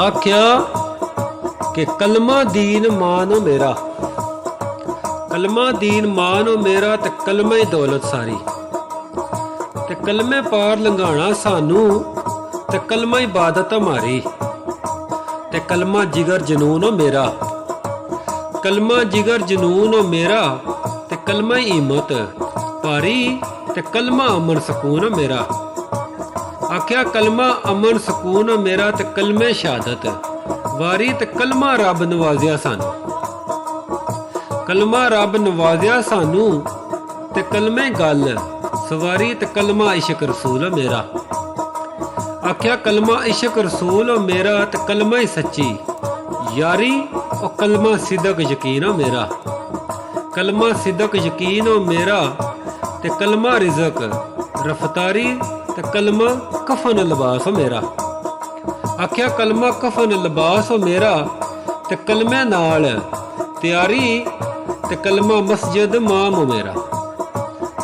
आख्या कि कलमा दीन मानो मेरा, कलमा दीन मानो मेरा ते कलमा ही दौलत सारी, ते कलमे पार लंघाना सानू ते कलमा इबादत हमारी, ते कलमा जिगर जनून हो मेरा, कलमा जिगर जनून हो मेरा ते कलमा हिम्मत पारी, ते कलमा अमन सकून हो मेरा। आख्या कलमा अमन सकून मेरा ते कलमे शहादत वारी, ते कलमा रब नवाजिया सानू, कलमा रब नवाजिया सानू ते कलमे गल सवारी, ते कलमा इश्क रसूल मेरा। आख्या कलमा इश्क रसूल मेरा ते कलमा ही सच्ची यारी, और कलमा सिदक यकीन हो मेरा, कलमा सिदक यकीन हो मेरा ते कलमा रिजक रफ्तारी, ते कलमा कफन लिबास हो मेरा। आख्या कलमा कफन लिबास हो मेरा ते कलमे नाल तैयारी, ते कलमा मस्जिद माम हो मेरा,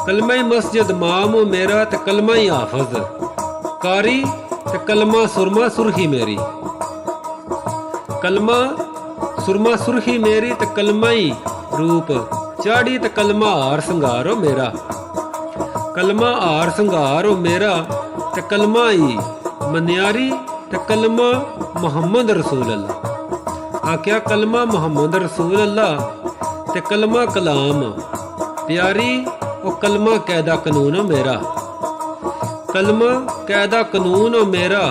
कलमा ही मस्जिद माम हो मेरा ते कलमा ही हाफज कारी, ते कलमा सुरमा सुरखी मेरी, कलमा सुरमा सुरखी मेरी ते कलमा ही रूप चाड़ी, ते कलमा हार संगार हो मेरा, कलमा हार संगार हो मेरा ते कलमा ही मन्यारी, ते कलमा मोहम्मद रसूल अल्लाह। आख्या कलमा मोहम्मद रसूल अल्लाह ते कलमा कलाम प्यारी, और कलमा कैदा कानून हो मेरा, कलमा कैदा कानून हो मेरा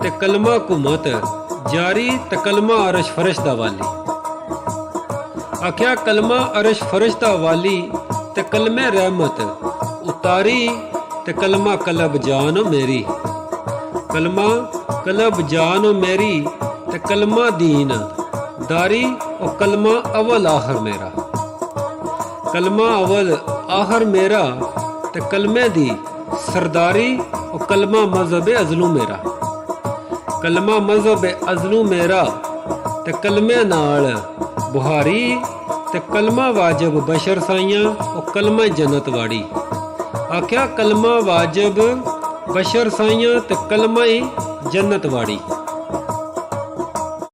ते कलमा हुकूमत जारी, ते कलमा अरश फरश दा वाली। आख्या कलमा अरश फरश दा वाली ते कलमे रहमत उतारी, ते कलमा कलब जान हो मेरी, कलमा कलब जान हो मेरी ते कलमा दीन दारी, और कलमा अवल आखर मेरा, कलमा अवल आखर मेरा ते कलमे दी सरदारी, और कलमा मजहब अजलू मेरा, कलमा मजहब अजलू मेरा ते कलमे नाल बुहारी, ते कलमा वाजिब बशर साइयां, और कलमा जन्नत वाड़ी। आख्या कलमा वाजिब बशर साइयां ते कलमा ही जन्नत वाड़ी।